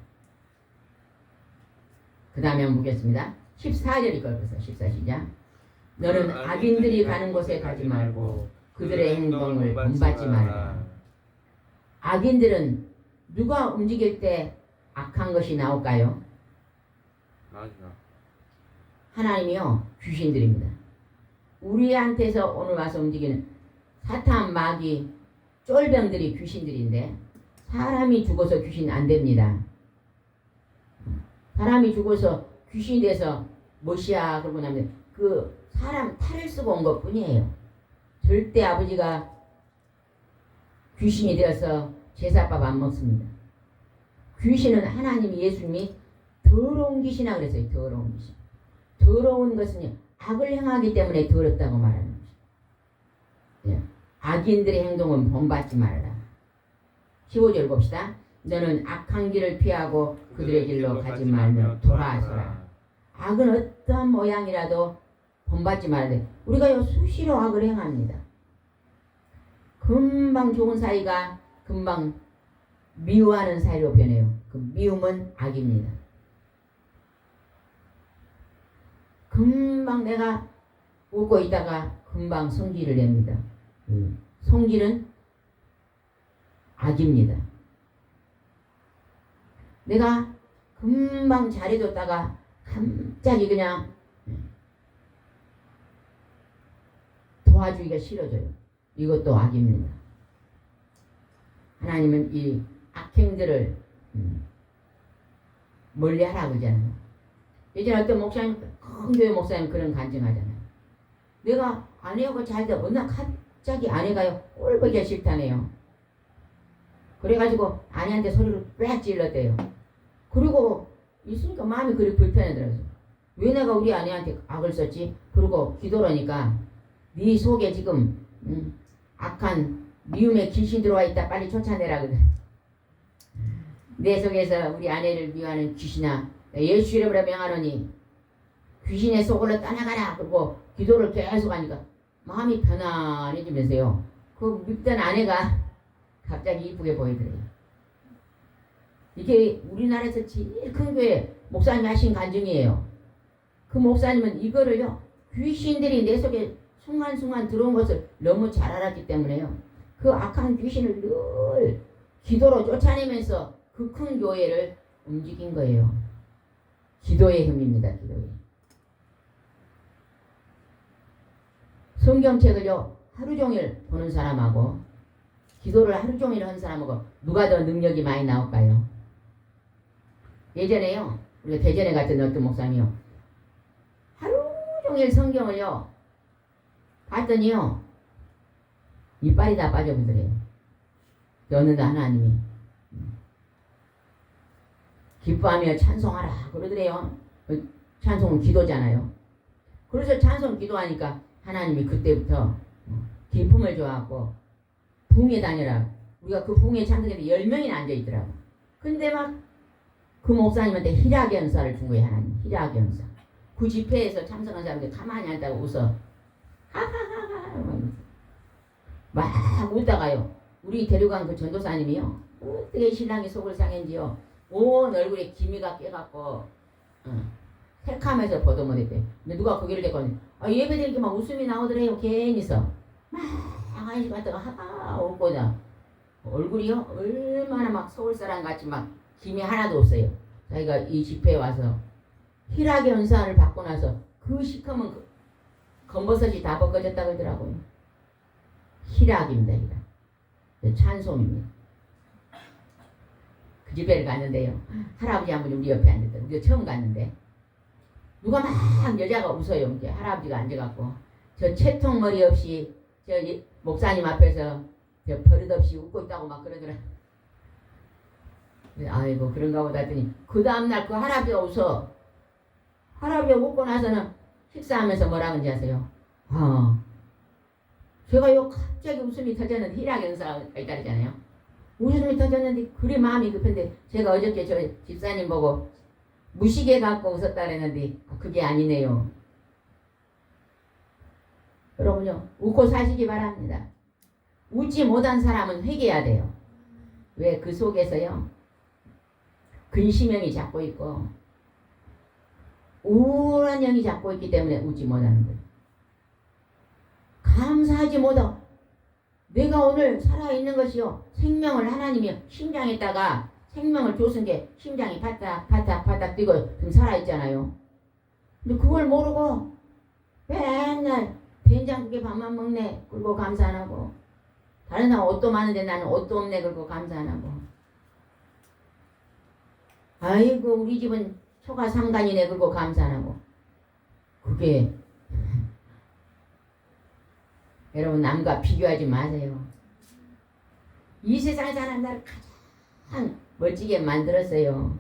그 다음에 한번 보겠습니다. 14절이 걸었어요. 14 시작. 너는 악인들이 가는 곳에 가지 말고 그들의 행동을 본받지 말라. 악인들은 누가 움직일 때 악한 것이 나올까요? 맞아. 하나님이요. 귀신들입니다. 우리한테서 오늘 와서 움직이는 사탄, 마귀, 쫄병들이 귀신들인데 사람이 죽어서 귀신 안 됩니다. 사람이 죽어서 귀신이 돼서 뭐시야 그러고 나면 그 사람 탈을 쓰고 온 것 뿐이에요. 절대 아버지가 귀신이 되어서 제사밥 안 먹습니다. 귀신은 하나님이 예수님이 더러운 귀신이라 그랬어요. 더러운 귀신. 더러운 것은 악을 행하기 때문에 더럽다고 말하는 것이죠. 악인들의 행동은 본받지 말라. 15절 봅시다. 너는 악한 길을 피하고 그들의 길로 가지 말며 돌아서라. 악은 어떠한 모양이라도 본받지 말아야 돼. 우리가 수시로 악을 행합니다. 금방 좋은 사이가 금방 미워하는 사이로 변해요. 그 미움은 악입니다. 금방 내가 웃고 있다가 금방 성질을 냅니다. 성질은 악입니다. 내가 금방 잘해줬다가 갑자기 그냥 도와주기가 싫어져요. 이것도 악입니다. 하나님은 이 악행들을 멀리하라고 그러잖아요. 예전에 어떤 목사님, 큰 교회 목사님 그런 간증하잖아요. 내가 아내하고 잘 때 어느 날 갑자기 아내가요 꼴보기가 싫다네요. 그래가지고 아내한테 소리를 빽 질렀대요. 그리고 있으니까 마음이 그리 불편하더라고요. 왜 내가 우리 아내한테 악을 썼지? 그리고 기도하니까 네 속에 지금 악한 미움의 귀신 들어와 있다. 빨리 쫓아내라 그래. 내 속에서 우리 아내를 미워하는 귀신아 예수 이름으로 명하노니 귀신의 속으로 떠나가라. 그리고 기도를 계속 하니까 마음이 편안해지면서요. 그 밉던 아내가 갑자기 이쁘게 보이더래요. 이게 우리나라에서 제일 큰 교회 목사님이 하신 간증이에요. 그 목사님은 이거를요, 귀신들이 내 속에 순간순간 들어온 것을 너무 잘 알았기 때문에요. 그 악한 귀신을 늘 기도로 쫓아내면서 그 큰 교회를 움직인 거예요. 기도의 힘입니다. 기도의. 성경책을요 하루 종일 보는 사람하고 기도를 하루 종일 한 사람하고 누가 더 능력이 많이 나올까요? 예전에요 우리가 대전에 갔던 어떤 목사님이요 하루 종일 성경을요 봤더니요 이빨이 다 빠져버리더래요. 어느 날 하나님이 기뻐하며 찬송하라 그러더래요. 찬송은 기도잖아요. 그래서 찬송 기도하니까 하나님이 그때부터 기쁨을 줘갖고 붕에 다녀라. 우리가 그 붕에 참석했는데 10명이나 앉아있더라고. 근데 막 그 목사님한테 희락의 연사를 준 거예요. 하나님 희락의 연사. 그 집회에서 참석한 사람들 가만히 앉다가 웃어 하하하하 막 웃다가요 우리 데려간 그 전도사님이요 어떻게 신랑이 속을 상했는지요 온 얼굴에 기미가 깨갖고 새카면서 보도 못했대. 근데 누가 거기를 데리고 예배 드리니까 막 웃음이 나오더래요. 괜히서 막 한시 갔다가 하하 웃고자 얼굴이요 얼마나 막 서울 사람 같이 막 힘이 하나도 없어요. 자기가 이 집회에 와서 희락의 은사를 받고 나서 그 시커먼 검버섯이 다 벗겨졌다 그러더라고요. 희락입니다. 희락. 찬송입니다. 그 집회를 갔는데요. 할아버지 한 분이 우리 옆에 앉았더니 우리가 처음 갔는데 누가 막 여자가 웃어요. 이제 할아버지가 앉아갖고 저 채통머리 없이 저 목사님 앞에서 저 버릇없이 웃고 있다고 막 그러더라. 아이고 그런가 보다 했더니 그 다음날 그 할아버지가 웃어. 할아버지가 웃고 나서는 식사하면서 뭐라 그런지 아세요? 제가요 갑자기 웃음이 터졌는데 희락의 은사가 있다 그랬잖아요. 웃음이 터졌는데 그리 마음이 급한데 제가 어저께 저 집사님 보고 무시개 갖고 웃었다 그랬는데 그게 아니네요. 여러분요 웃고 사시기 바랍니다. 웃지 못한 사람은 회개해야 돼요. 왜? 그 속에서요 근심형이 잡고 있고 우울한 영이 잡고 있기 때문에 웃지 못하는 거예요. 감사하지 못하 내가 오늘 살아있는 것이요 생명을 하나님이 심장에다가 생명을 줬은 게 심장이 파닥 뛰고 지금 살아있잖아요. 근데 그걸 모르고 맨날 된장국에 밥만 먹네 그리고 감사 안 하고 다른 사람 옷도 많은데 나는 옷도 없네 그리고 감사 안 하고 아이고 우리 집은 초가 3간이네 그리고 감사 안 하고 그게 여러분 남과 비교하지 마세요. 이 세상에 사는 나를 가장 멋지게 만들었어요.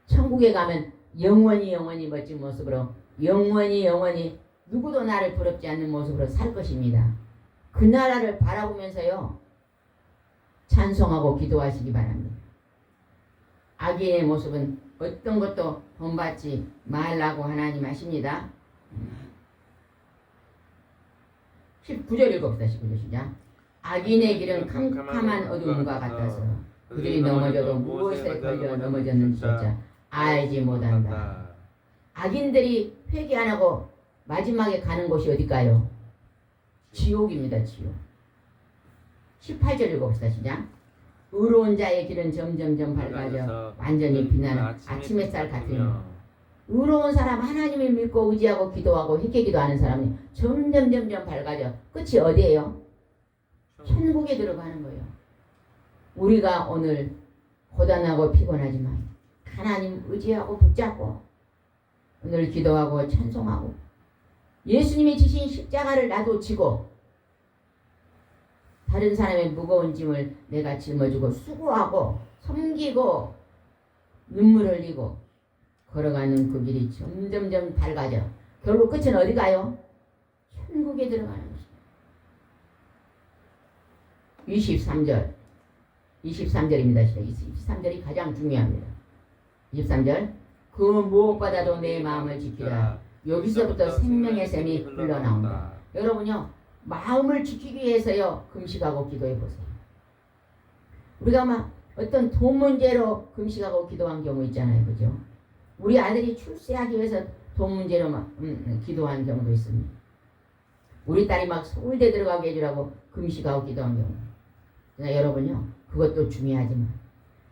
천국에 가면 영원히 멋진 모습으로 영원히 누구도 나를 부럽지 않는 모습으로 살 것입니다. 그 나라를 바라보면서요 찬송하고 기도하시기 바랍니다. 악인의 모습은 어떤 것도 본받지 말라고 하나님 하십니다. 19절 읽읍시다. 19절 시작. 악인의 길은 캄캄한 어두움과 같아서 그들이 넘어져도 무엇에 걸려 넘어졌는지조차 알지 못한다. 악인들이 회개 안 하고 마지막에 가는 곳이 어딜까요? 지옥입니다. 지옥. 18절 읽읍시다. 시작. 의로운 자의 길은 점점점 밝아져 완전히 빛나는 아침 햇살 같으니 의로운 사람 하나님을 믿고 의지하고 기도하고 회개 기도하는 사람이 점점점 밝아져 끝이 어디예요? 천국에 들어가는 거예요. 우리가 오늘 고단하고 피곤하지만 하나님 의지하고 붙잡고 오늘 기도하고 찬송하고 예수님이 지신 십자가를 나도 지고 다른 사람의 무거운 짐을 내가 짊어지고 수고하고 섬기고 눈물 흘리고 걸어가는 그 길이 점점점 밝아져 결국 끝은 어디 가요? 천국에 들어가는 것입니다. 23절입니다. 23절이 가장 중요합니다. 23절 그 무엇보다도 내 마음을 지키라. 여기서부터 생명의 샘이 흘러나온다. 여러분요 마음을 지키기 위해서요 금식하고 기도해 보세요. 우리가 막 어떤 돈 문제로 금식하고 기도한 경우 있잖아요. 그죠? 우리 아들이 출세하기 위해서 돈 문제로 막 기도한 경우도 있습니다. 우리 딸이 막 서울대 들어가게 해주라고 금식하고 기도한 경우. 그러니까 여러분요, 그것도 중요하지만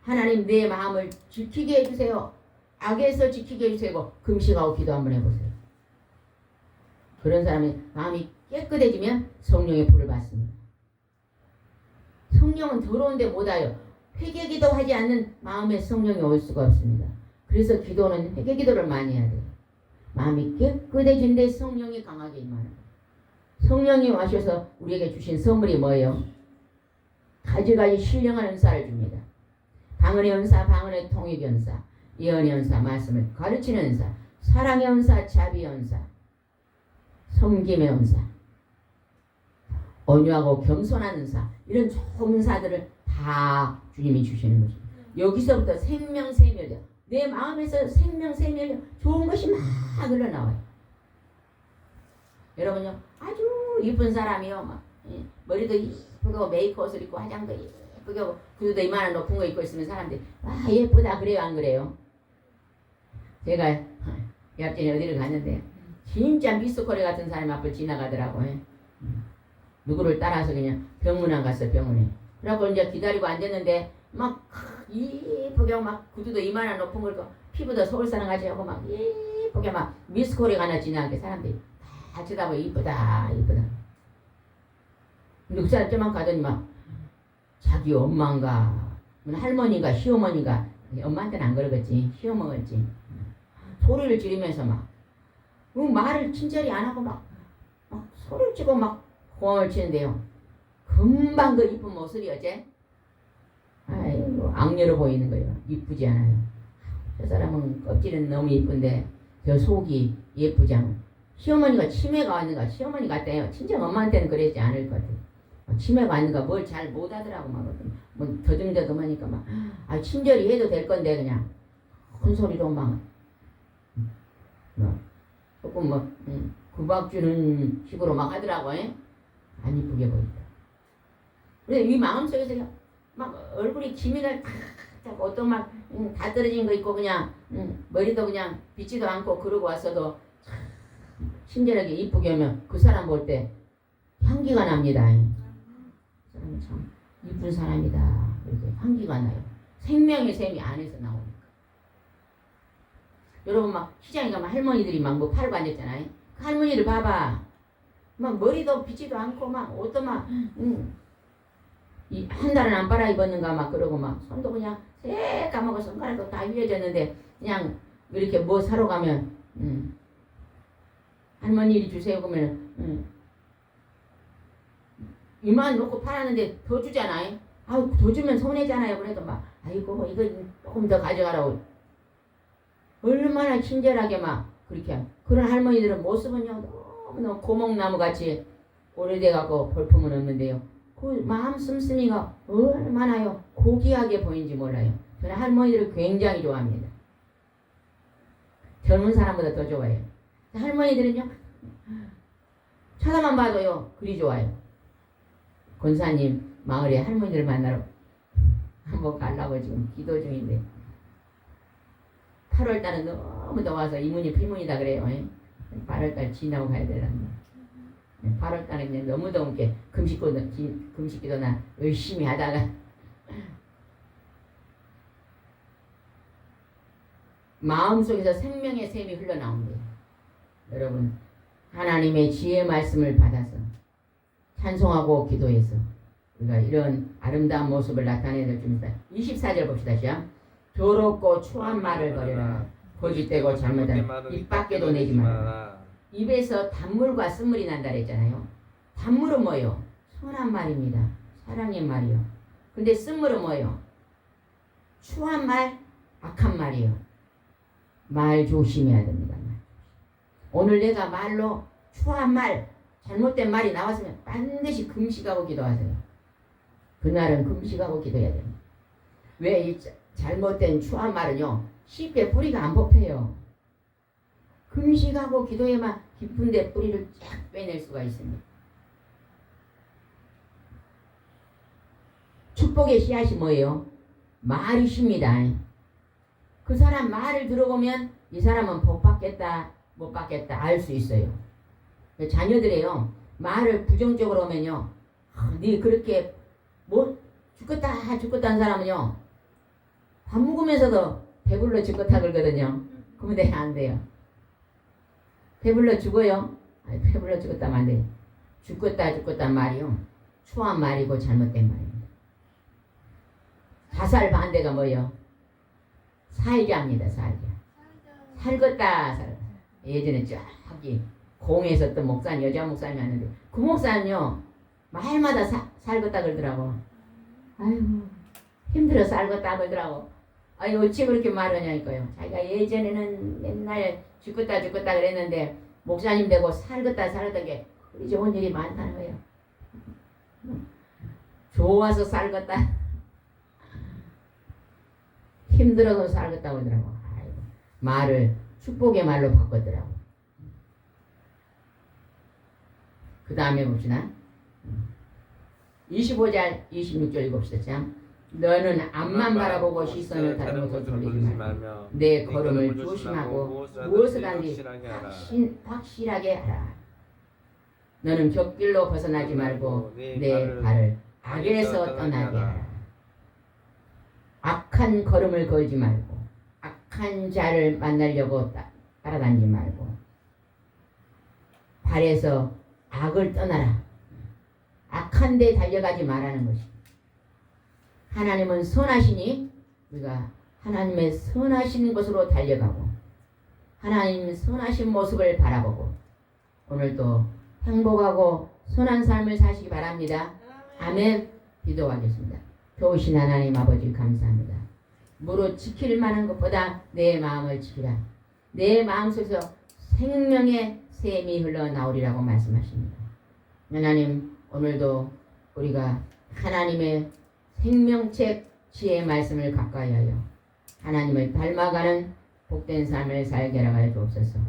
하나님 내 마음을 지키게 해주세요. 악에서 지키게 해주세요. 금식하고 기도 한번 해보세요. 그런 사람이 마음이 깨끗해지면 성령의 불을 받습니다. 성령은 더러운데 못 와요. 회개기도 하지 않는 마음에 성령이 올 수가 없습니다. 그래서 기도는 회개기도를 많이 해야 돼요. 마음이 깨끗해진 데 성령이 강하게 임하는 거예요. 성령이 와셔서 우리에게 주신 선물이 뭐예요? 가지가지 신령한 은사를 줍니다. 방언의 은사, 방언의 통역 은사, 예언의 은사, 말씀을 가르치는 은사, 사랑의 은사, 자비의 은사, 섬김의 은사, 온유하고 겸손한 은사, 이런 좋은 은사들을 다 주님이 주시는 거죠. 여기서부터 생명세멸이요. 내 마음에서 생명세멸이요. 좋은 것이 막 흘러나와요. 여러분요, 아주 이쁜 사람이요. 막 머리도 이쁘고 메이크업을 입고 화장도 예쁘게 하고 구두도 이만한 높은 거 입고 있으면 사람들이 와 예쁘다 그래요 안 그래요? 제가 옆전에 어디를 갔는데 진짜 미스코리 같은 사람이 앞을 지나가더라고요. 누구를 따라서 그냥 병문안 갔어요. 병원에. 그래갖고 이제 기다리고 앉았는데 막 이쁘게 막 구두도 이만한 높은 걸 입고 피부도 서울 사람 같이 하고 막 이쁘게 막 미스코리 가나 지나게 사람들이 다 쳐다보고 이쁘다 이쁘다. 근데 그 사람 좀만 가더니 막 자기 엄마인가 할머니가 시어머니가 엄마한테는 안 그러겠지 시어머니지 소리를 지르면서 막 말을 친절히 안 하고 막 소리를 치고 막 고함을 치는데요. 금방 그 이쁜 모습이 어째 아이고 악녀로 보이는 거예요. 이쁘지 않아요. 저 사람은 껍질은 너무 이쁜데 저 속이 예쁘지 않아요. 시어머니가 치매가 왔는가 시어머니 같대요. 친정 엄마한테는 그러지 않을 것 같아요. 치매가 왔는가 뭘 잘 못하더라고 막 뭐 더듬더듬하니까 막 친절히 해도 될 건데 그냥 큰 소리로 막 조금 구박 주는 식으로 막 하더라고. 안 이쁘게 보인다. 근데 이 마음속에서 막 얼굴이 기미가 탁 어떤 막 다 떨어진 거 있고 그냥 머리도 그냥 빗지도 않고 그러고 왔어도 친절하게 이쁘게 하면 그 사람 볼 때 향기가 납니다. 그 사람이 참 이쁜 사람이다. 이렇게 향기가 나요. 생명의 샘이 안에서 나오니까. 여러분 막 시장에 가면 할머니들이 막 뭐 팔고 앉았잖아요. 그 할머니들 봐봐. 막 머리도 빗지도 않고 막 옷도 막 한 달은 안 빨아 입었는가 막 그러고 막 손도 그냥 새 까먹어 손가락도 다 휘어졌는데 그냥 이렇게 뭐 사러 가면 할머니 이리 주세요 그러면 이만 놓고 팔았는데 더 주잖아요. 더 주면 손해잖아요. 그래도 막 아이고 이거 조금 더 가져가라고 얼마나 친절하게 막 그렇게 그런 할머니들은 모습은요 너무너무 고목나무같이 오래돼갖고 볼품은 없는데요. 그 마음 씀씀이가 얼마나요 고귀하게 보이는지 몰라요. 저는 할머니들을 굉장히 좋아합니다. 젊은 사람보다 더 좋아해요. 할머니들은요 쳐다만 봐도요 그리 좋아요. 권사님 마을에 할머니들 만나러 한번 가려고 지금 기도 중인데 8월달은 너무 더워서 이문이 피문이다 그래요. 8월달 지나고 가야 되란다. 8월달에 그냥 너무 더운 게 금식기도나 열심히 하다가 마음속에서 생명의 샘이 흘러나옵니다. 여러분 하나님의 지혜의 말씀을 받아서 찬송하고 기도해서 우리가 이런 아름다운 모습을 나타내야 될 줄입니다. 24절 봅시다. 시작. 더럽고 추한 말을 버려라. 거짓되고 잘못한 입 밖에도 내지 말라. 입에서 단물과 쓴물이 난다 그랬잖아요. 단물은 뭐예요? 선한 말입니다. 사랑의 말이요. 근데 쓴물은 뭐예요? 추한 말, 악한 말이요. 말 조심해야 됩니다. 오늘 내가 말로 추한 말, 잘못된 말이 나왔으면 반드시 금식하고 기도하세요. 그날은 금식하고 기도해야 됩니다. 왜 이 잘못된 추한 말은요 쉽게 뿌리가 안 뽑혀요. 금식하고 기도해만 깊은데 뿌리를 쫙 빼낼 수가 있습니다. 축복의 씨앗이 뭐예요? 말이십니다. 그 사람 말을 들어보면 이 사람은 복 받겠다 못 받겠다 알 수 있어요. 자녀들이요 말을 부정적으로 하면요 네 그렇게 뭐 죽겠다 죽겠다 한 사람은요 밥 먹으면서도 배불러 죽겠다 그러거든요. 그러면 안 돼요. 배불러 죽어요. 아니, 배불러 죽었다 하면 안 돼요. 죽겠다 죽겠다 말이요 추한 말이고 잘못된 말입니다. 자살 반대가 뭐예요? 살자입니다. 살겠다 살겠다. 예전에 저기 공에서 어떤 목사님 여자 목사님이 왔는데 그 목사님요 말마다 살겠다 그러더라고. 아이고 힘들어 살겠다 그러더라고. 아니 어찌 그렇게 말하냐니까요. 자기가 예전에는 맨날 죽겠다 그랬는데 목사님 되고 살겠다 게 그리 좋은 일이 많다는 거예요. 좋아서 살겠다 힘들어서 살겠다 그러더라고. 아이고, 말을 축복의 말로 바꿨더라고. 그 다음에 봅시다. 25절 26절 읽읍시다. 참. 너는 앞만 바라보고 시선을 다른 곳으로 돌리지 말며 내 걸음을 조심하고 무엇을 하든지 확실하게 하라. 너는 곁길로 벗어나지 말고 내 발을 악에서 떠나게 하라. 악한 걸음을 걸지 말고 악한 자를 만나려고 따라다니지 말고 발에서 악을 떠나라. 악한 데 달려가지 말라는 것이. 하나님은 선하시니 우리가 하나님의 선하신 곳으로 달려가고 하나님 선하신 모습을 바라보고 오늘도 행복하고 선한 삶을 사시기 바랍니다. 아멘. 기도하겠습니다. 좋으신 하나님 아버지 감사합니다. 무릇 지킬 만한 것보다 내 마음을 지키라. 내 마음속에서 생명의 샘이 흘러나오리라고 말씀하십니다. 하나님 오늘도 우리가 하나님의 생명책 지혜의 말씀을 가까이 하여 하나님을 닮아가는 복된 삶을 살게 하여 주옵소서.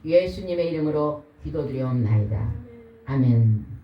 예수님의 이름으로 기도드리옵나이다. 아멘.